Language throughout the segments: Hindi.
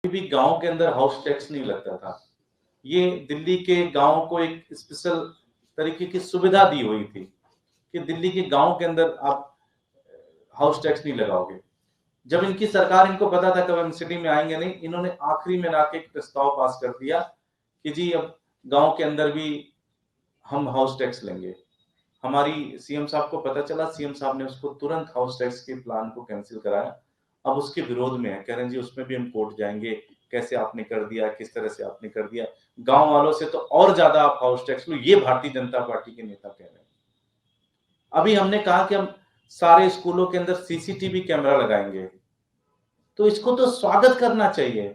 भी गांव के अंदर हाउस टैक्स नहीं लगता था। ये दिल्ली के गांव को एक स्पेशल तरीके की सुविधा दी हुई थी कि दिल्ली के गांव के अंदर आप हाउस टैक्स नहीं लगाओगे। जब इनकी सरकार, इनको पता था कब हम सिटी में आएंगे नहीं, इन्होंने आखिरी में लाके एक प्रस्ताव पास कर दिया कि जी अब गांव के अंदर भी हम हाउस टैक्स लेंगे। हमारी सीएम साहब को पता चला, सीएम साहब ने उसको तुरंत हाउस टैक्स के प्लान को कैंसिल कराया। अब उसके विरोध में है, कह रहे हैं जी उसमें भी हम कोर्ट जाएंगे, कैसे आपने कर दिया, किस तरह से आपने कर दिया, गांव वालों से तो और ज्यादा आप हाउस टैक्स लो, ये भारतीय जनता पार्टी के नेता कह रहे हैं। अभी हमने कहा कि हम सारे स्कूलों के अंदर सीसीटीवी कैमरा लगाएंगे, तो इसको तो स्वागत करना चाहिए।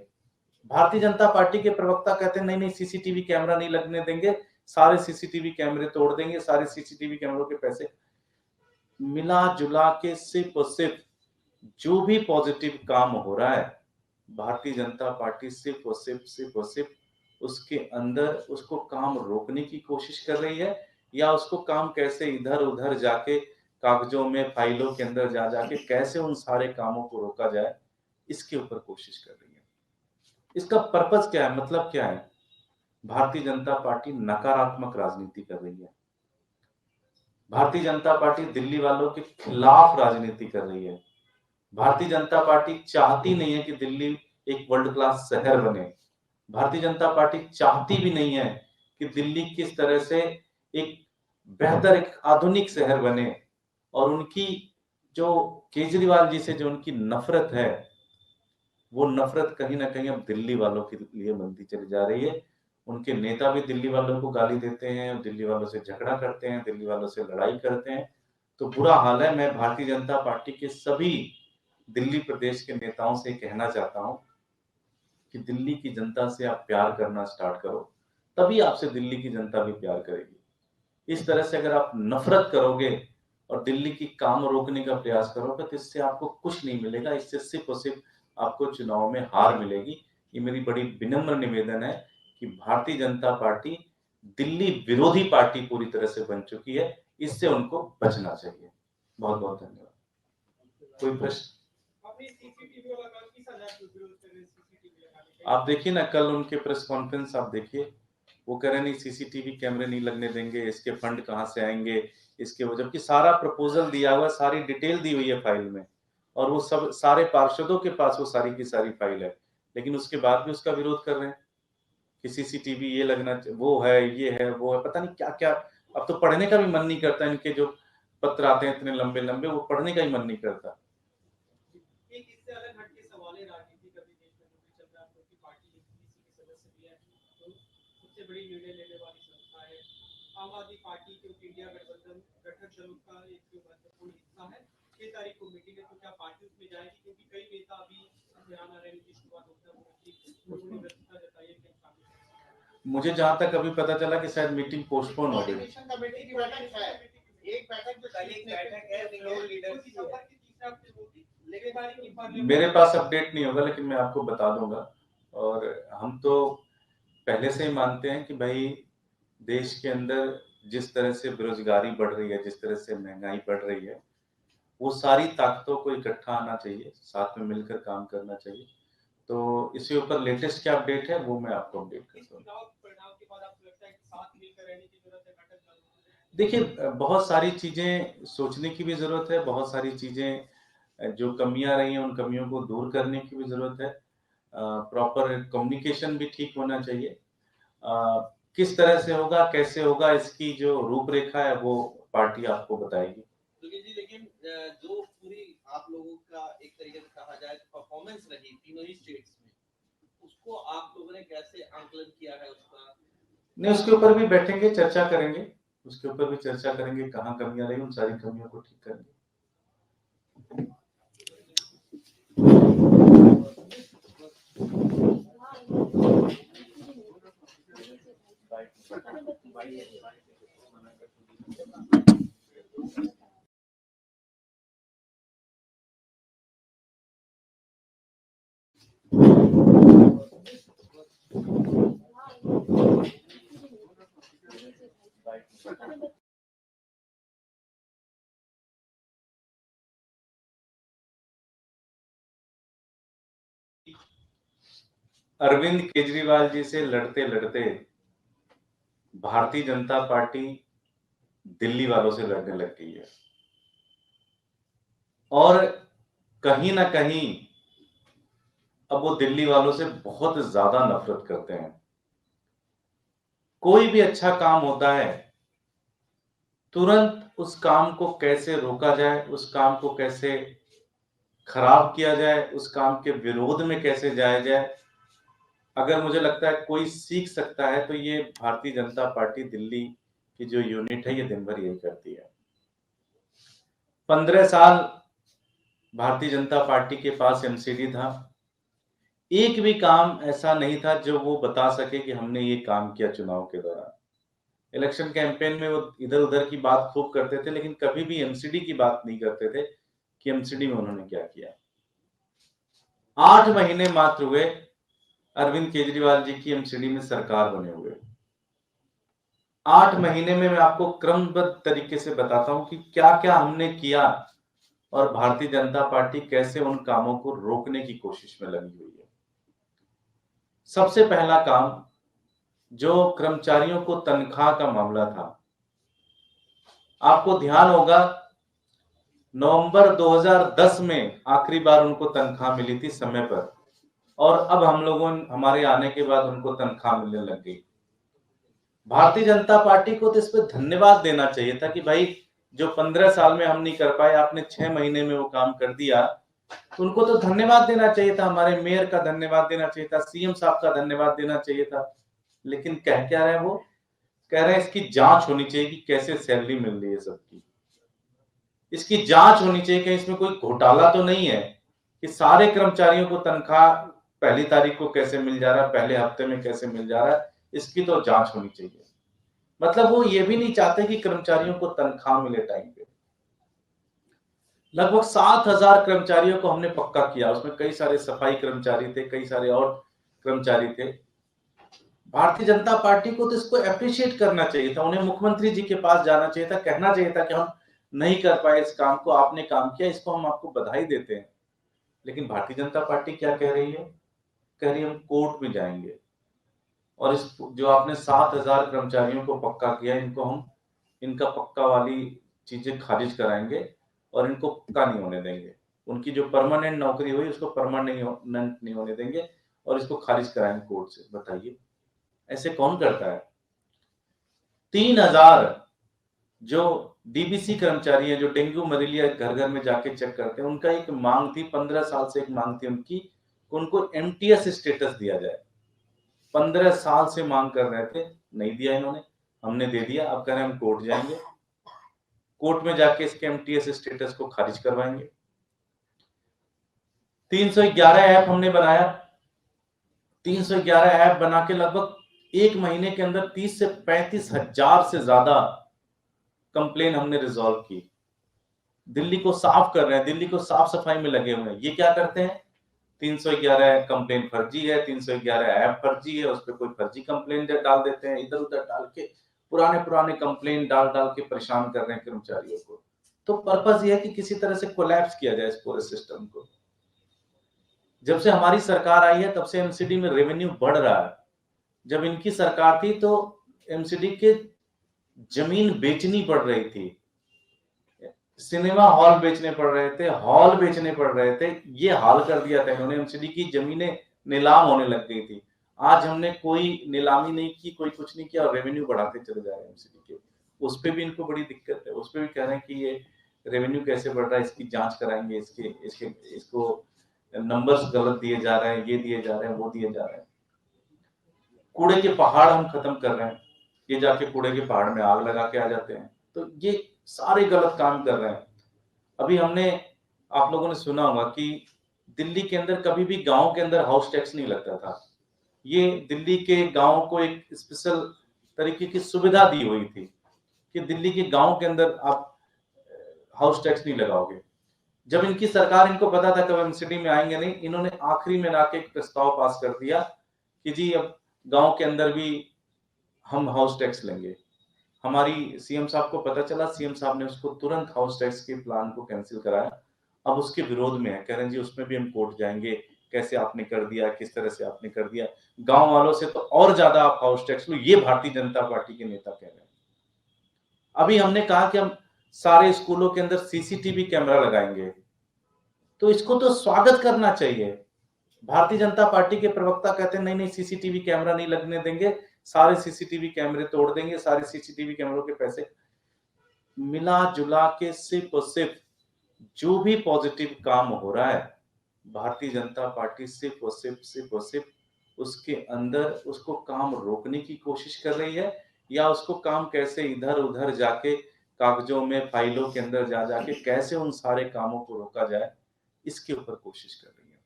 भारतीय जनता पार्टी के प्रवक्ता कहते हैं नहीं नहीं सीसीटीवी कैमरा नहीं लगने देंगे, सारे सीसीटीवी कैमरे तोड़ देंगे, सारे सीसीटीवी कैमरों के पैसे। मिला जुला के सिर्फ और सिर्फ जो भी पॉजिटिव काम हो रहा है, भारतीय जनता पार्टी सिर्फ उसके अंदर उसको काम रोकने की कोशिश कर रही है, या उसको काम कैसे इधर उधर जाके कागजों में फाइलों के अंदर जा जाके कैसे उन सारे कामों को रोका जाए, इसके ऊपर कोशिश कर रही है। इसका पर्पस क्या है, मतलब क्या है? भारतीय जनता पार्टी नकारात्मक राजनीति कर रही है। भारतीय जनता पार्टी दिल्ली वालों के खिलाफ राजनीति कर रही है। भारतीय जनता पार्टी चाहती नहीं है कि दिल्ली एक वर्ल्ड क्लास शहर बने। भारतीय जनता पार्टी चाहती भी नहीं है कि दिल्ली किस तरह से एक बेहतर, एक आधुनिक शहर बने। और उनकी जो केजरीवाल जी से जो उनकी नफरत है, वो नफरत कहीं ना कहीं अब दिल्ली वालों के लिए बनती चली जा रही है। उनके नेता भी दिल्ली वालों को गाली देते हैं, दिल्ली वालों से झगड़ा करते हैं, दिल्ली वालों से लड़ाई करते हैं। तो बुरा हाल है। मैं भारतीय जनता पार्टी के सभी दिल्ली प्रदेश के नेताओं से कहना चाहता हूं कि दिल्ली की जनता से आप प्यार करना स्टार्ट करो, तभी आपसे दिल्ली की जनता भी प्यार करेगी। इस तरह से अगर आप नफरत करोगे और दिल्ली की काम रोकने का प्रयास करोगे, तो इससे आपको कुछ नहीं मिलेगा। इससे सिर्फ और सिर्फ आपको चुनाव में हार मिलेगी। ये मेरी बड़ी विनम्र निवेदन है कि भारतीय जनता पार्टी दिल्ली विरोधी पार्टी पूरी तरह से बन चुकी है, इससे उनको बचना चाहिए। बहुत बहुत धन्यवाद। कोई प्रश्न? आप देखिए ना, कल उनके प्रेस कॉन्फ्रेंस आप देखिए, वो कह रहे नहीं सीसीटीवी कैमरे नहीं लगने देंगे, इसके फंड कहाँ से आएंगे, इसके वो, जबकि सारा प्रपोजल दिया हुआ, सारी डिटेल दी हुई है फाइल में, और वो सब सारे पार्षदों के पास वो सारी की सारी फाइल है, लेकिन उसके बाद भी उसका विरोध कर रहे हैं कि सीसीटीवी ये लगना, वो है, ये है, वो है, पता नहीं क्या क्या। अब तो पढ़ने का भी मन नहीं करता, इनके जो पत्र आते हैं इतने लंबे लंबे, वो पढ़ने का ही मन नहीं करता। एक इससे अलग हटके सवाल है राजनीति का भी देश में जो भी चल रहा है, आप लोग की पार्टी एनसीपी के सदस्य भी है, तो सबसे बड़ी निर्णय लेने वाली संस्था है आम आदमी पार्टी, क्योंकि इंडिया गठबंधन गठन दलों का एक जो महत्वपूर्ण हिस्सा है। 6 तारीख को मीटिंग है, तो क्या पार्टी उसमें जाएगी? क्योंकि कई नेता अभी ईरान आ रहे, नीतीश कुमार उन्होंने व्यवस्था जताई है कि शामिल। मुझे जहां तक अभी पता चला कि शायद मीटिंग पोस्टपोन हो गई। कमेटी की बैठक है, एक बैठक जो कल एक बैठक है फ्लोर लीडर की होगी, मेरे पास अपडेट नहीं होगा, लेकिन मैं आपको बता दूंगा। और हम तो पहले से ही मानते हैं कि भाई देश के अंदर जिस तरह से बेरोजगारी बढ़ रही है, जिस तरह से महंगाई बढ़ रही है, वो सारी ताकतों को इकट्ठा आना चाहिए, साथ में मिलकर काम करना चाहिए। तो इसके ऊपर लेटेस्ट क्या अपडेट है वो मैं आपको अपडेट करता हूँ। देखिए, बहुत सारी चीजें सोचने की भी जरूरत है, बहुत सारी चीजें जो कमियां रही हैं उन कमियों को दूर करने की भी जरूरत है। प्रॉपर कम्युनिकेशन भी ठीक होना चाहिए। किस तरह से होगा, कैसे होगा, इसकी जो रूपरेखा है वो पार्टी आपको बताएगी। लेकिन जो पूरी आप लोगों का एक तरीके से कहा जाए परफॉर्मेंस रही तीनों ही स्टेट्स में, उसको आप लोगों ने कैसे आंकलन किया है उसका? नहीं, उसके ऊपर भी बैठेंगे, चर्चा करेंगे, उसके ऊपर भी चर्चा करेंगे, कहाँ कमियां रही उन सारी कमियों को ठीक करेंगे। अरविंद केजरीवाल जी से लड़ते लड़ते भारतीय जनता पार्टी दिल्ली वालों से लड़ने लग गई है और कहीं ना कहीं अब वो दिल्ली वालों से बहुत ज्यादा नफरत करते हैं। कोई भी अच्छा काम होता है, तुरंत उस काम को कैसे रोका जाए, उस काम को कैसे खराब किया जाए, उस काम के विरोध में कैसे जाया जाए, अगर मुझे लगता है कोई सीख सकता है तो ये भारतीय जनता पार्टी दिल्ली की जो यूनिट है ये दिन भर यही करती है। 15 साल भारतीय जनता पार्टी के पास एमसीडी था, एक भी काम ऐसा नहीं था जो वो बता सके कि हमने ये काम किया चुनाव के दौरान। इलेक्शन कैंपेन में वो इधर उधर की बात खूब करते थे, लेकिन कभी भी एमसीडी की बात नहीं करते थे कि एमसीडी में उन्होंने क्या किया। 8 महीने मात्र हुए अरविंद केजरीवाल जी की एमसीडी में सरकार बने हुए। 8 महीने में मैं आपको क्रमबद्ध तरीके से बताता हूं कि क्या क्या हमने किया और भारतीय जनता पार्टी कैसे उन कामों को रोकने की कोशिश में लगी हुई है। सबसे पहला काम जो कर्मचारियों को तनख्वाह का मामला था, आपको ध्यान होगा नवंबर 2010 में आखिरी बार उनको तनख्वाह मिली थी समय पर, और अब हम लोगों हमारे आने के बाद उनको तनख्वाह मिलने लग गई। भारतीय जनता पार्टी को तो इस पर धन्यवाद देना चाहिए था कि भाई जो 15 साल में हम नहीं कर पाए, आपने 6 महीने में वो काम कर दिया, तो उनको तो धन्यवाद देना चाहिए था। हमारे मेयर का धन्यवाद देना चाहिए था, सीएम साहब का धन्यवाद देना चाहिए था। लेकिन कह क्या रहे हैं वो? कह रहे हैं इसकी जांच होनी चाहिए कि कैसे सैलरी मिल रही है सबकी, इसकी जांच होनी चाहिए कि इसमें कोई घोटाला तो नहीं है कि सारे कर्मचारियों को तनख्वाह पहली तारीख को कैसे मिल जा रहा है, पहले हफ्ते में कैसे मिल जा रहा है, इसकी तो जांच होनी चाहिए। मतलब वो ये भी नहीं चाहते कि कर्मचारियों को तनख्वाह मिले टाइम पे। लगभग 7,000 कर्मचारियों को हमने पक्का किया, उसमें कई सारे सफाई कर्मचारी थे, कई सारे और कर्मचारी थे। भारतीय जनता पार्टी को तो इसको अप्रिशिएट करना चाहिए था, उन्हें मुख्यमंत्री जी के पास जाना चाहिए था, कहना चाहिए था कि हम नहीं कर पाए इस काम को, आपने काम किया, इसको हम आपको बधाई देते हैं। लेकिन भारतीय जनता पार्टी क्या कह रही है? कह रही है हम कोर्ट में जाएंगे और इस जो आपने 7,000 कर्मचारियों को पक्का किया, इनको हम इनका पक्का वाली चीजें खारिज कराएंगे और इनको पक्का नहीं होने देंगे। उनकी जो परमानेंट नौकरी हुई उसको परमानेंट नहीं होने देंगे और इसको खारिज कराएंगे कोर्ट से। बताइए ऐसे कौन करता है? 3,000 जो डीबीसी कर्मचारी है, जो डेंगू मलेरिया घर घर में जाके चेक करते हैं, उनका एक मांग थी, 15 साल से एक मांग थी उनकी, उनको एमटीएस स्टेटस दिया जाए। 15 साल से मांग कर रहे थे, नहीं दिया इन्होंने, हमने दे दिया। अब कह रहे हैं हम कोर्ट जाएंगे, कोर्ट में जाके इसके एमटीएस स्टेटस को खारिज करवाएंगे। 311 ऐप हमने बनाया, 311 ऐप बना के लगभग एक महीने के अंदर 30 से 35 हजार से ज्यादा कंप्लेन हमने रिजॉल्व की। दिल्ली को साफ कर रहे हैं, दिल्ली को साफ सफाई में लगे हुए हैं। ये क्या करते हैं? 311 कंप्लेन फर्जी है, 311 ऐप फर्जी है, उस पर कोई फर्जी कंप्लेन डाल देते हैं, इधर उधर डाल के पुराने पुराने कंप्लेन डाल डाल के परेशान कर रहे हैं कर्मचारियों को। तो पर्पस ये है कि किसी तरह से कोलैप्स किया जाए इस पूरे सिस्टम को। जब से हमारी सरकार आई है तब से एमसीडी में रेवेन्यू बढ़ रहा है। जब इनकी सरकार थी तो एमसीडी के जमीन बेचनी पड़ रही थी, सिनेमा हॉल बेचने पड़ रहे थे, हॉल बेचने पड़ रहे थे, ये हाल कर दिया था इन्होंने। एमसीडी की जमीनें नीलाम होने लग गई थी। आज हमने कोई नीलामी नहीं की, कोई कुछ नहीं किया और रेवेन्यू बढ़ाते चले जा रहे हैं एमसीडी के। उस पे भी इनको बड़ी दिक्कत है, उस पे भी कह रहे हैं कि ये रेवेन्यू कैसे बढ़ रहा है, इसकी जांच कराएंगे, इसको नंबर्स गलत दिए जा रहे हैं, ये दिए जा रहे हैं, वो दिए जा रहे हैं। कूड़े के पहाड़ हम खत्म कर रहे हैं, ये जाके कूड़े के पहाड़ में आग लगा के आ जाते हैं। तो ये सारे गलत काम कर रहे हैं। अभी हमने, आप लोगों ने सुना होगा कि दिल्ली के अंदर कभी भी गांव के अंदर हाउस टैक्स नहीं लगता था। ये दिल्ली के गांव को एक स्पेशल तरीके की सुविधा दी हुई थी कि दिल्ली के गांव के अंदर आप हाउस टैक्स नहीं लगाओगे। जब इनकी सरकार, इनको पता था कब हम सिटी में आएंगे नहीं, इन्होंने आखिरी में लाके एक प्रस्ताव पास कर दिया कि जी अब गांव के अंदर भी हम हाउस टैक्स लेंगे। हमारी सीएम साहब को पता चला, सीएम साहब ने उसको तुरंत हाउस टैक्स के प्लान को कैंसिल कराया। अब उसके विरोध में है, कह रहे हैं जी उसमें भी हम कोर्ट जाएंगे, कैसे आपने कर दिया, किस तरह से आपने कर दिया, गांव वालों से तो और ज्यादा आप हाउस टैक्स लो, ये भारतीय जनता पार्टी के नेता कह रहे हैं। अभी हमने कहा कि हम सारे स्कूलों के अंदर सीसीटीवी कैमरा लगाएंगे, तो इसको तो स्वागत करना चाहिए। भारतीय जनता पार्टी के प्रवक्ता कहते हैं नहीं नहीं सीसीटीवी कैमरा नहीं लगने देंगे, सारे सीसीटीवी कैमरे तोड़ देंगे, सारे सीसीटीवी कैमरों के पैसे। मिला जुला के सिर्फ और सिर्फ जो भी पॉजिटिव काम हो रहा है, भारतीय जनता पार्टी सिर्फ और सिर्फ उसके अंदर उसको काम रोकने की कोशिश कर रही है, या उसको काम कैसे इधर उधर जाके कागजों में फाइलों के अंदर जा जाके कैसे उन सारे कामों को रोका जाए, इसके ऊपर कोशिश कर रही है।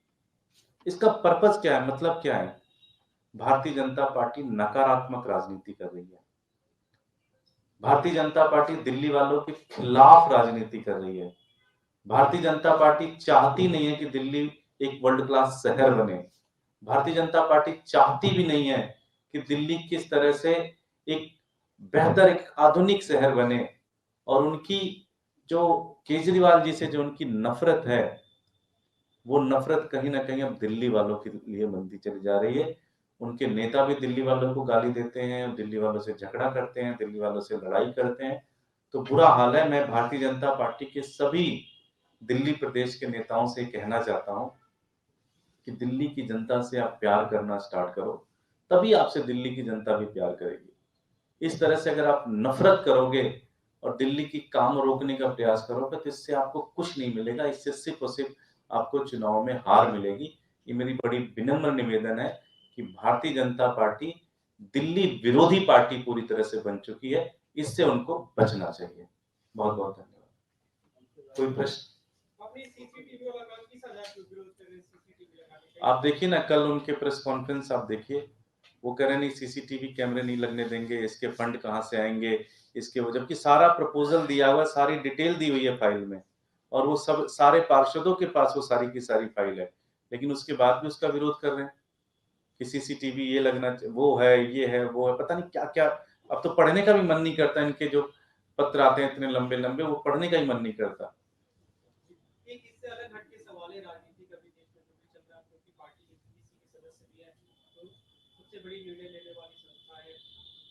इसका पर्पस क्या है, मतलब क्या है? भारतीय जनता पार्टी नकारात्मक राजनीति कर रही है। भारतीय जनता पार्टी दिल्ली वालों के खिलाफ राजनीति कर रही है। भारतीय जनता पार्टी चाहती नहीं है कि दिल्ली एक वर्ल्ड क्लास शहर बने। भारतीय जनता पार्टी चाहती भी नहीं है कि दिल्ली किस तरह से एक बेहतर, एक आधुनिक शहर बने। और उनकी जो केजरीवाल जी से जो उनकी नफरत है, वो नफरत कहीं ना कहीं अब दिल्ली वालों के लिए बनती चली जा रही है। उनके नेता भी दिल्ली वालों को गाली देते हैं, दिल्ली वालों से झगड़ा करते हैं, दिल्ली वालों से लड़ाई करते हैं। तो बुरा हाल है। मैं भारतीय जनता पार्टी के सभी दिल्ली प्रदेश के नेताओं से कहना चाहता हूं कि दिल्ली की जनता से आप प्यार करना स्टार्ट करो, तभी आपसे दिल्ली की जनता भी प्यार करेगी। इस तरह से अगर आप नफरत करोगे और दिल्ली की काम रोकने का प्रयास करोगे, तो इससे आपको कुछ नहीं मिलेगा। इससे सिर्फ और सिर्फ आपको चुनाव में हार मिलेगी। ये मेरी बड़ी विनम्र निवेदन है कि भारतीय जनता पार्टी दिल्ली विरोधी पार्टी पूरी तरह से बन चुकी है, इससे उनको बचना चाहिए। बहुत बहुत धन्यवाद। कोई प्रश्न? आप देखिए ना, कल उनके प्रेस कॉन्फ्रेंस आप देखिए, वो कह रहे नहीं सीसीटीवी कैमरे नहीं लगने देंगे, इसके फंड कहाँ से आएंगे, इसके वो, जबकि सारा प्रपोजल दिया हुआ, सारी डिटेल दी हुई है फाइल में, और वो सब सारे पार्षदों के पास वो सारी की सारी फाइल है, लेकिन उसके बाद भी उसका विरोध कर रहे हैं कि सीसीटीवी ये लगना, वो है, ये है, वो है, पता नहीं क्या क्या। अब तो पढ़ने का भी मन नहीं करता, इनके जो पत्र आते हैं इतने लंबे लंबे, वो पढ़ने का ही मन नहीं करता। एक इससे अलग हटके सवाल है राजनीति का भी देश में जो भी चल रहा है, क्योंकि पार्टी बीसीसी के सदस्य भी है, तो सबसे बड़ी निर्णय लेने वाली संस्था है।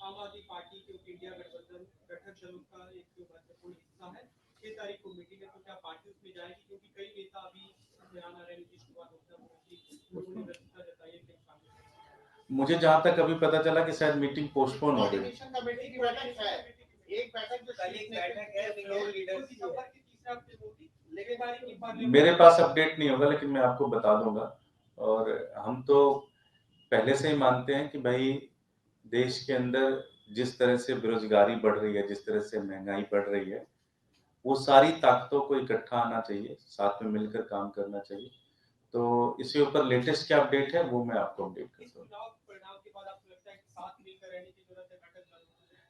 आम आदमी पार्टी क्योंकि इंडिया गठबंधन घटक दलों का एक महत्वपूर्ण हिस्सा है। 6 तारीख को मीटिंग है, तो क्या पार्टी उसमें जाएगी? क्योंकि कई नेता अभी बयान आ रहे हैं, नीतीश कुमार उन्होंने व्यवस्था जताई है कि शामिल। मुझे जहां तक अभी पता चला कि शायद मीटिंग पोस्टपोन हो गई। कमेटी की बैठक है, एक बैठक जो कल एक बैठक है फ्लोर लीडर्स की है, तीसरा हफ्ते होगी, लेकिन मेरे पास अपडेट नहीं होगा, लेकिन मैं आपको बता दूंगा। और हम तो पहले से ही मानते हैं कि भाई देश के अंदर जिस तरह से बेरोजगारी बढ़ रही है, जिस तरह से महंगाई बढ़ रही है, वो सारी ताकतों को इकट्ठा आना चाहिए, साथ में मिलकर काम करना चाहिए। तो इसके ऊपर लेटेस्ट क्या अपडेट है वो मैं आपको अपडेट करता हूँ।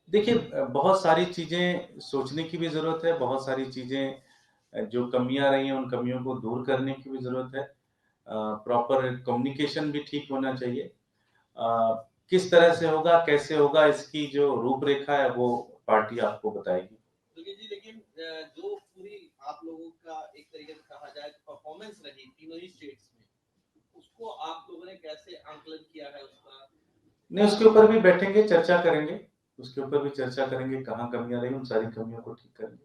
देखिए, बहुत सारी चीजें सोचने की भी जरूरत है, बहुत सारी चीजें जो कमियां रही हैं उन कमियों को दूर करने की भी जरूरत है। प्रॉपर कम्युनिकेशन भी ठीक होना चाहिए। किस तरह से होगा, कैसे होगा, इसकी जो रूपरेखा है वो पार्टी आपको बताएगी। जी, लेकिन जो पूरी आप लोगों का एक तरीके से कहा जाए परफॉर्मेंस रही तीनों ही स्टेट्स में, उसको आप लोगों ने कैसे आंकलन किया है उसका? नहीं, उसके ऊपर भी बैठेंगे, चर्चा करेंगे, उसके ऊपर भी चर्चा करेंगे, कहाँ कमियां रही उन सारी कमियों को ठीक करेंगे।